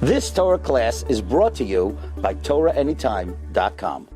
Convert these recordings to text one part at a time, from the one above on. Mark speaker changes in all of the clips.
Speaker 1: This Torah class is brought to you by TorahAnytime.com.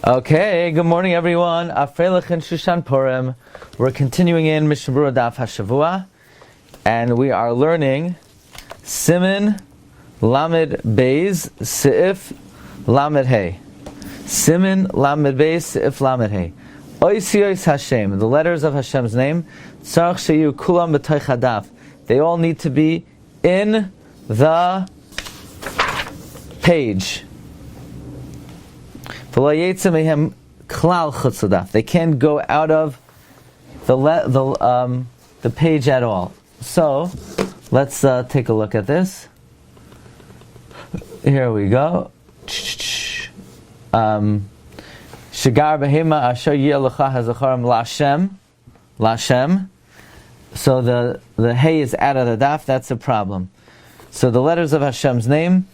Speaker 2: Okay, good morning everyone. Afreilach and Shushan Purim. We're continuing in Mishna Berura Daf Hashavua, and we are learning Siman Lamed Beis Seif Lamed Hey. Siman Lamed Beis Seif Lamed Hey. Oisiyos Hashem, the letters of Hashem's name. Tzarich sheyu kulam b'toich hadaf. They all need to be in the page. They can't go out of the page at all. So let's take a look at this. Here we go. Shigar behema asher yelecha hazacharim lashem. So the hey is out of the daf. That's a problem. So the letters of Hashem's name.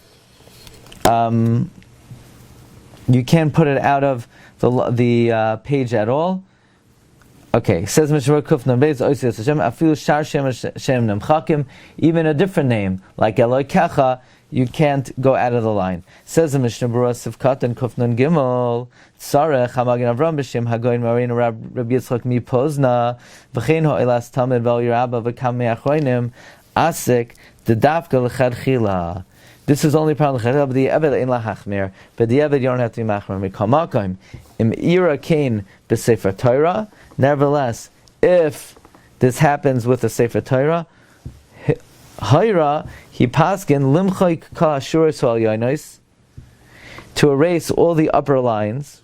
Speaker 2: You can't put it out of the page at all. Okay, says Mishna Berura Kuf Nun Beis Oisiyos Hashem Afilu Shar Shem Nemchakim, even a different name like Elokecha, you can't go out of the line. Says the Mishna Berura Sivkat and Kuf Nun Gimel Tzarech Hamagin Avram B'Shem Hagoyin Marin Rabbi Yitzchak Mi Pozna V'chein Ho'ilas Tamid Vel Yerabba V'kam Me'achroinim Asik D'Davka L'Chad Chila. This is only part of the Chayil, but the Eved in lahachmir. But the Eved you don't have to be machmir. Mikamakim im ira kain b'sefer Torah. Nevertheless, if this happens with the Sefer Torah, hayra he paskin limchay kol hashur sol yonos, to erase all the upper lines.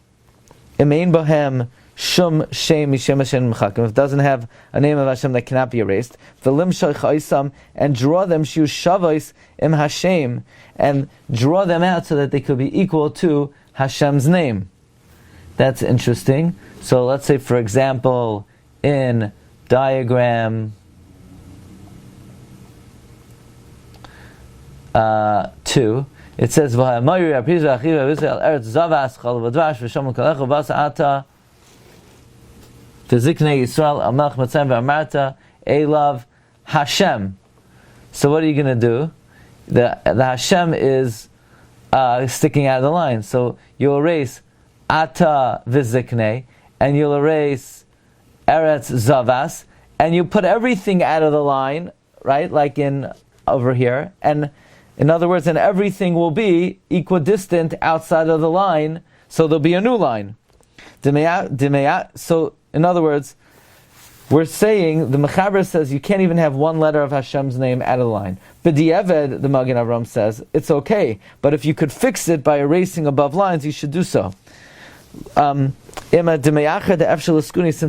Speaker 2: Imein bohem shum shem mishem Hashem mechakim. If it doesn't have a name of Hashem that cannot be erased, v'lim shoich oisam, and draw them shiu shavos im Hashem, and draw them out so that they could be equal to Hashem's name. That's interesting. So let's say, for example, in diagram 2, it says Elav Hashem. So what are you going to do? The Hashem is sticking out of the line. So you'll erase Ata Vizikne, and you'll erase Eretz Zavas, and you put everything out of the line, right? Like in over here. And in other words, and everything will be equidistant outside of the line, so there'll be a new line. So, in other words, we're saying, the Mechaber says you can't even have one letter of Hashem's name out of the line. B'di'eved, the Magen Avram says, it's okay. But if you could fix it by erasing above lines, you should do so. Since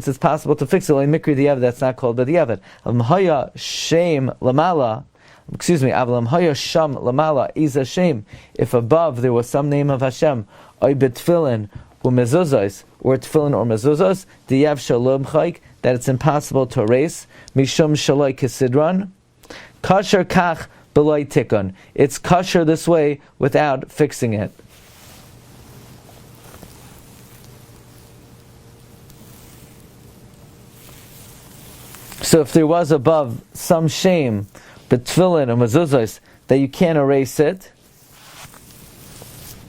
Speaker 2: it's possible to fix it, like Mikri Di'eved, that's not called B'di'eved. Haya Shem Lamala, Avlam Haya Sham Lamala is a shame. If above there was some name of Hashem, Oy B'tfilin or Mezuzos, or Tfilin or Mezuzos, Di'ev Shalom Chayk, that it's impossible to erase. Mishum Shaloi Kisidron, Kasher Kach B'loi Tikon. It's kasher this way without fixing it. So if there was above some shame, but tefillin or mezuzos, that you can't erase it.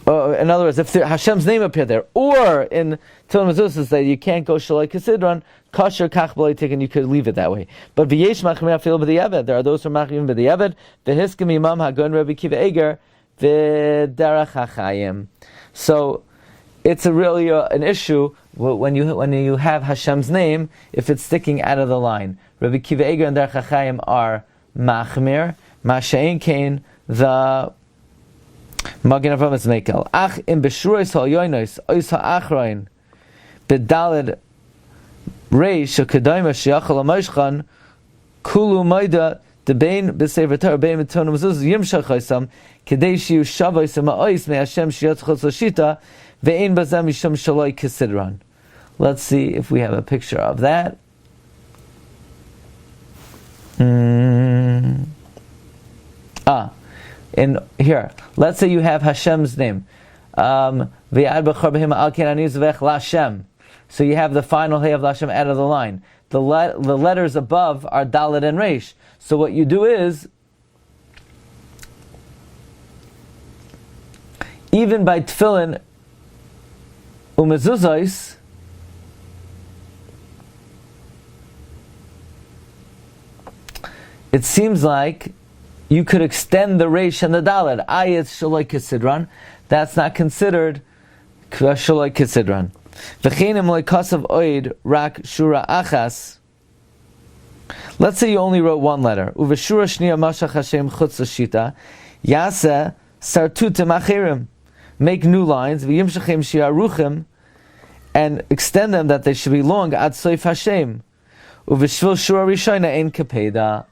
Speaker 2: In other words, if Hashem's name appeared there, or in tefillin mezuzos that you can't go shaloi kasidron, kasher kach b'loi tikkun, you could leave it that way. But v'yesh machmir afil b'di'eved, there are those who are machmir b'di'eved. V'hiskim imam hagon Rabbi Kiva Eger v'derach hachayim. So it's really an issue when you have Hashem's name, if it's sticking out of the line. Rabbi Kiva Eger and Derech HaChaim are machmir. Masha'in kain, the Magen Avram is mekel. Ach im b'shuros ha'yonos ois ha'achroin b'daled reish ha'kedayma she'achal ha'moshchan kulu moida debein b'sefer Torah bein b'ton mezuzos yimshach oisam kedei shiu shavos ha'ois me'Hashem she'yotzchos l'shita ve'ein bazem mishum shaloi kisidron. Let's see if we have a picture of that. In here, let's say you have Hashem's name. So you have the final hey of Hashem out of the line. The letters above are Dalet and Reish. So what you do is, even by tefillin umezuzos, it seems like you could extend the reish and the daled. Ayat shaloi kisidran. That's not considered shaloi kisidran. V'chenim loikasav oid rak shura achas. Let's say you only wrote one letter. Uveshura shniya mashach Hashem chutz l'shita. Yaseh sartutim achirim. Make new lines. V'yimshachim shiaruchim. And extend them that they should be long. Ad Seif Hashem. Uveshvil shura rishayna ein kapeda.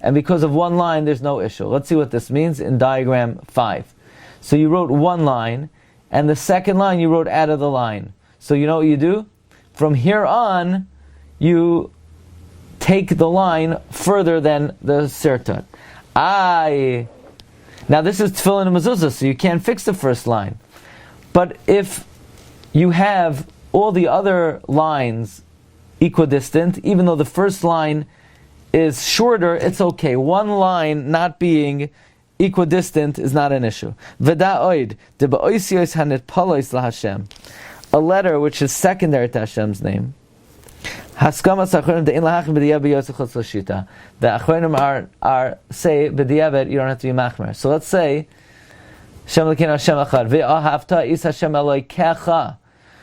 Speaker 2: And because of one line, there's no issue. Let's see what this means in diagram 5. So you wrote one line, and the second line you wrote out of the line. So you know what you do? From here on, you take the line further than the sirtut. Now this is tefillin and mezuzah, so you can't fix the first line. But if you have all the other lines equidistant, even though the first line is shorter, it's okay. One line not being equidistant is not an issue. A letter which is secondary to Hashem's name. The Achronim are say b'diavad, you don't have to be machmer. So let's say Hashem Elokeinu Hashem Echad ve'ahavta is Hashem Elokecha.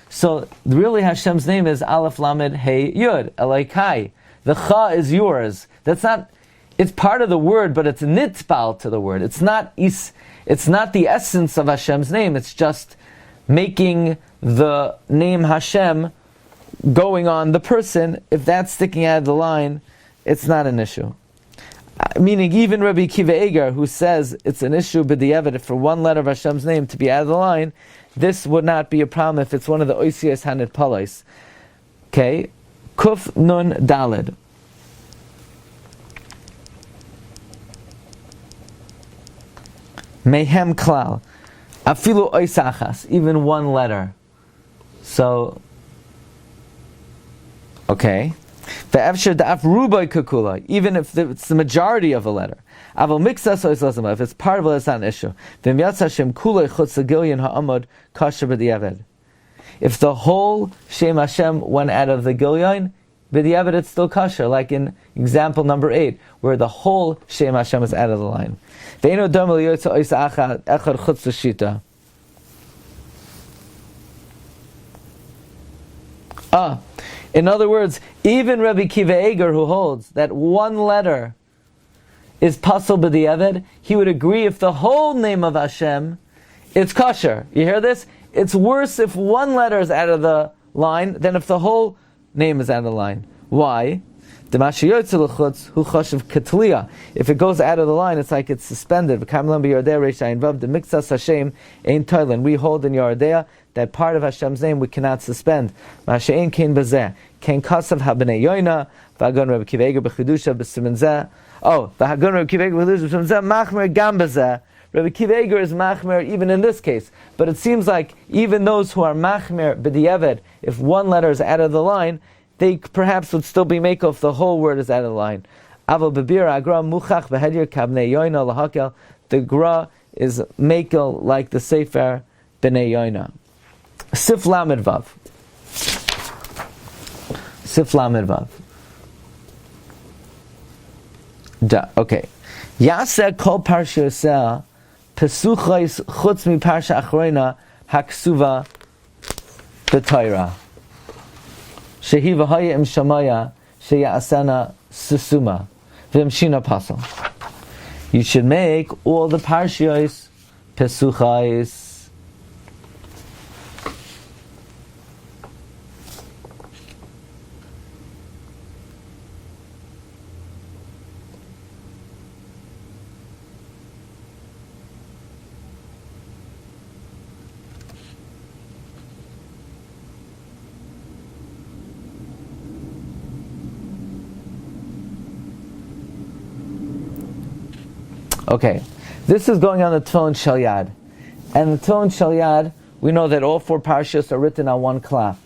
Speaker 2: So really Hashem's name is Aleph Lamed Hey Yud Elokai. The cha is yours. That's not. It's part of the word, but it's nitbal to the word. It's not the essence of Hashem's name. It's just making the name Hashem going on the person. If that's sticking out of the line, it's not an issue. Meaning, even Rabbi Kiva Eger, who says it's an issue b'diavad for one letter of Hashem's name to be out of the line, this would not be a problem if it's one of the oisiyas hanit palais. Okay. Kuf nun dalid. Mehem klal. Afilu oisachas. Even one letter. So, okay. Ve'efsher da'af rubai kukula. Even if it's the majority of a letter. Aval mixas oislazama. If it's part of it, it's not an issue. V'myatz Hashem kulei chutz l'gilyon ha'amod kasher b'diavad. If the whole Shem Hashem went out of the Gilyon, b'diavad it's still kosher, like in example number 8, where the whole Shem Hashem is out of the line. In other words, even Rabbi Kiva Eger, who holds that one letter is pasal b'diavad, he would agree if the whole name of Hashem, it's kosher. You hear this? It's worse if one letter is out of the line than if the whole name is out of the line. Why? If it goes out of the line, it's like it's suspended. We hold in Yardea that part of Hashem's name we cannot suspend. Rabbi Kiva Eger is machmer even in this case. But it seems like even those who are machmer b'diavad, if one letter is out of the line, they perhaps would still be make if the whole word is out of the line. Aval b'bira agra muchach b'hedir kabnei yoina lahakel. The gra is makel like the sefer b'nei yoina. Sif lamed vav. Sif lamed vav. Okay. Yaseh kol parsha yaseh pesuchos chutz mi parsha achroina haksuva b'Torah. Shehi v'haya im shamaya sheyasana susuma v'imshina pasal. You should make all the parshiyos pesuchos. Okay, this is going on the Tefillin Shel Yad. And the Tefillin Shel Yad, we know that all 4 parshas are written on one cloth.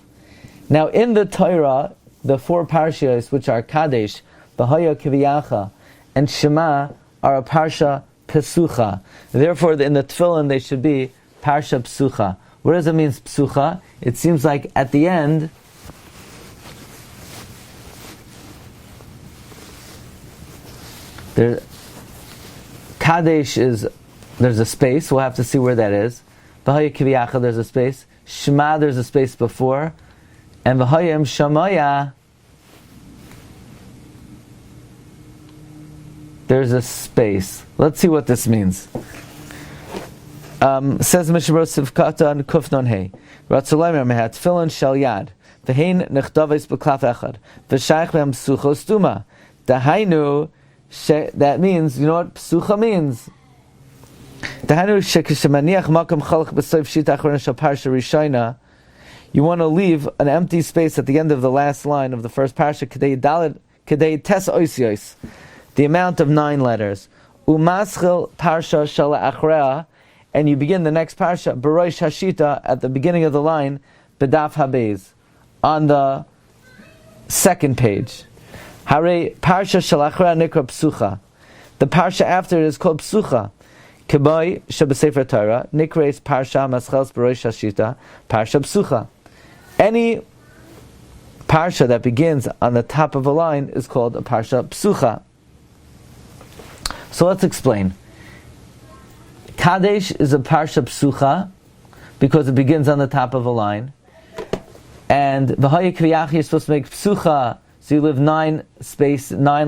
Speaker 2: Now in the Torah, the 4 parshas, which are Kadesh, B'haya Kiviyacha, and Shema, are a parsha Pesucha. Therefore, in the Tefillin, they should be Parsha Psucha. What does it mean, Psucha? It seems like at the end, Kadesh is, there's a space, we'll have to see where that is. V'haya Kiviyacha, there's a space. Shema, there's a space before. And V'hayim Shamaya, there's a space. Let's see what this means. Says Mishna Berura Sivkata and Kufnon Hey. Ratzulayim Mehat Tefillin Shel Yad. V'hein Nechtavis B'klaf Echad. V'shayich B'hem Psucha Stuma. Dahainu, that means, you know what Psucha means? Dahainu Shekishemaniach Makam Chalach B'Seif Shita Achron Shel Parsha Rishayna. You want to leave an empty space at the end of the last line of the first Parsha, Kedei Tes Oisios, the amount of 9 letters. Umaschil Parsha Shel Achrea, and you begin the next Parsha, Beroish Hashita, at the beginning of the line, Bedaf Habez, on the second page. Hare Parsha Shel Achrea Nikra Psucha. The Parsha after it is called Psucha. Keboi Shebesefer Torah, Nikreis Parsha Maschels Beroish Hashita, Parsha Psucha. Any Parsha that begins on the top of a line is called a Parsha Psucha. So let's explain. Kadesh is a Parsha Psucha because it begins on the top of a line. And V'haya Kviyach, you're supposed to make Psucha, so you leave 9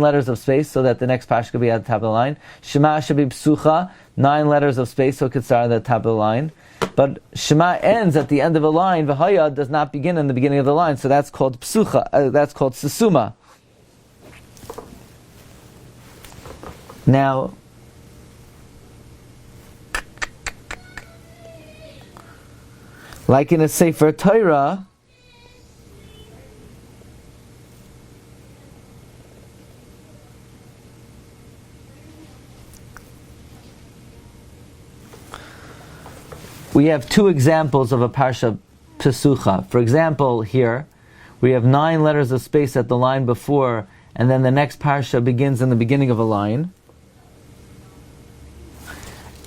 Speaker 2: letters of space, so that the next Parsha could be at the top of the line. Shema should be Psucha, 9 letters of space, so it could start at the top of the line. But Shema ends at the end of a line. V'haya does not begin in the beginning of the line, so that's called Psucha. That's called Susuma. Now, like in a Sefer Torah, we have 2 examples of a Parsha Pesucha. For example, here, we have 9 letters of space at the line before, and then the next Parsha begins in the beginning of a line.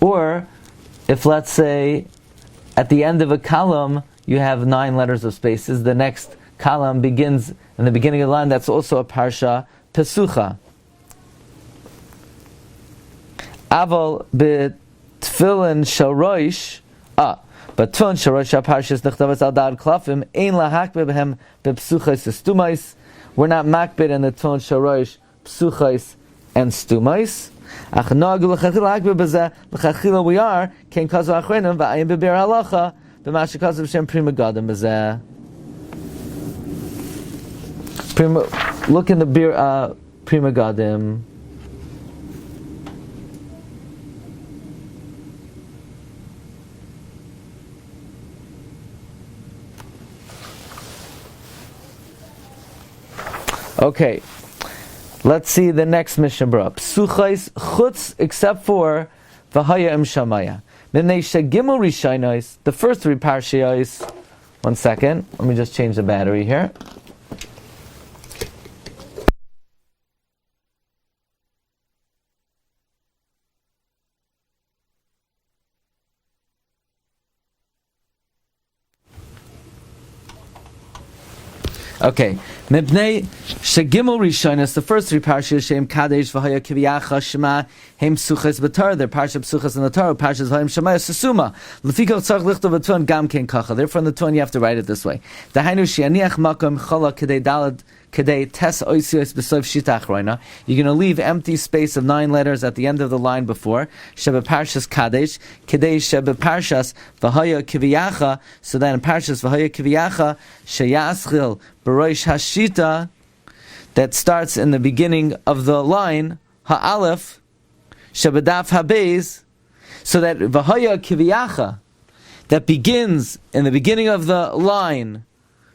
Speaker 2: Or, if let's say, at the end of a column, you have 9 letters of spaces, the next column begins in the beginning of the line, that's also a Parsha Pesucha. Aval b'tfilin shel roish, but tfilin shel roish ha-parshas nechtavas al da'ad klafim, ein lahakbeh b'hem b'psuchais estumais. We're not makbid in the tfilin shel roish, psuchais and stumais. Ach no'agu l'chachila hakbeh b'zeh, l'chachila we are, kein kazu achrenim, v'ayim b'bir halacha, b'mashe kazu b'shem prima gadim b'zeh. Look in the bir prima gadim. Okay, let's see the next Mishna Berura. Psuchais chutz, except for v'haya im shamaya. Mimnei shegimel rishaynos, the first 3 parshiyos. 1 second, let me just change the battery here. Okay, Mibnei Shegimel Rishonis, the first 3 parshas, Shem Kadesh V'Haya Kiviyacha Shema Hem Psuchas B'Torah, they're Parsha Psuchas in the Torah, Parshas V'Hayim Shemaya Susuma. L'fikach tzarich lichtov v'tuan gam ken kacha. Therefore, in the tuan you have to write it this way. Dahainu she'aniach makom chala kedei dalad kedei tes oisios b'soif shita achroina. You're going to leave empty space of 9 letters at the end of the line before. Shebe Parshas Kadesh kedei shebe Parshas V'Haya Kiviyacha. So then in Parshas V'Haya Kiviyacha sheyaschil Beroish Hashita, that starts in the beginning of the line, Ha'alef, Shabadaf Habez, so that V'haya Kiviyacha, that begins in the beginning of the line,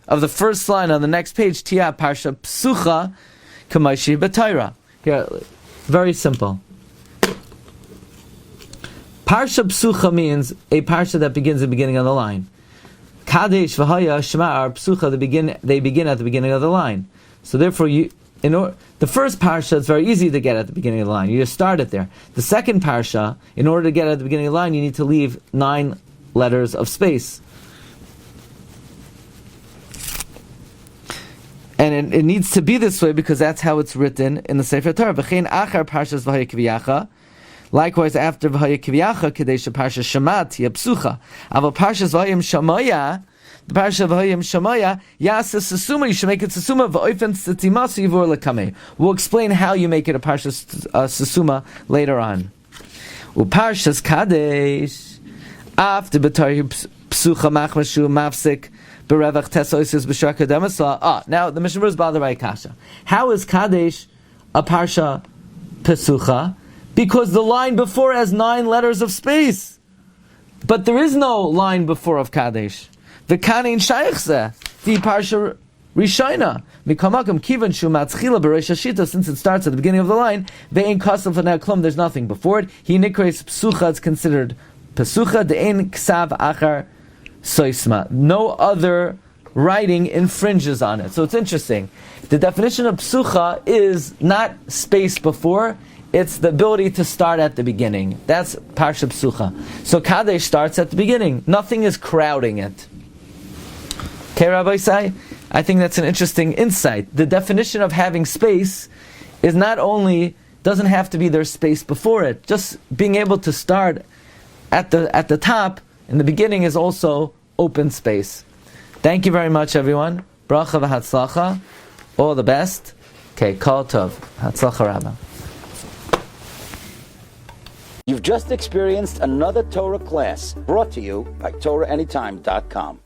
Speaker 2: of the first line on the next page, Tia Parsha Psucha, Kamashi B'Torah. Here, very simple. Parsha Psucha means a Parsha that begins at the beginning of the line. Kadesh V'Haya Shema are Psucha, they begin at the beginning of the line. So therefore, the first Parsha is very easy to get at the beginning of the line. You just start it there. The second Parsha, in order to get at the beginning of the line, you need to leave 9 letters of space. And it needs to be this way because that's how it's written in the Sefer Torah. V'chein achar parshas v'haya kviyacha. Likewise, after v'haya kviyacha, kadesha parsha shamat yapsucha. Aval parshas v'hayim shamaya, the parsha v'hayim shamaya yasa sasuma. You should make it sasuma v'oifen tzitzimasa yivur lekame. We'll explain how you make it a parsha sasuma later on. Uparshas kadesh after b'tari psucha machmashu mafsik. Now the Mishna Berura is bothered by Kasha. How is Kadesh a Parsha Pesucha? Because the line before has 9 letters of space. But there is no line before of Kadesh. The Kanin Shaykhse, the Parsha Rishayna. Mikamakam Kivan Shumatzchila Beresh Hashita, since it starts at the beginning of the line, Ve'en Kasav V'nei Klum, there's nothing before it. He nikres Pesucha, it's considered Pesucha, De'en Ksav Achar Soisma. No other writing infringes on it. So it's interesting. The definition of psucha is not space before, it's the ability to start at the beginning. That's Parsha Psucha. So Kadesh starts at the beginning. Nothing is crowding it. Okay, Rabbi Isai? I think that's an interesting insight. The definition of having space is not only, doesn't have to be there's space before it, just being able to start at the top in the beginning is also open space. Thank you very much, everyone. Bracha v'hatzlacha. All the best. Okay, kol tov. Hatzlacha Rabbah.
Speaker 1: You've just experienced another Torah class brought to you by TorahAnytime.com.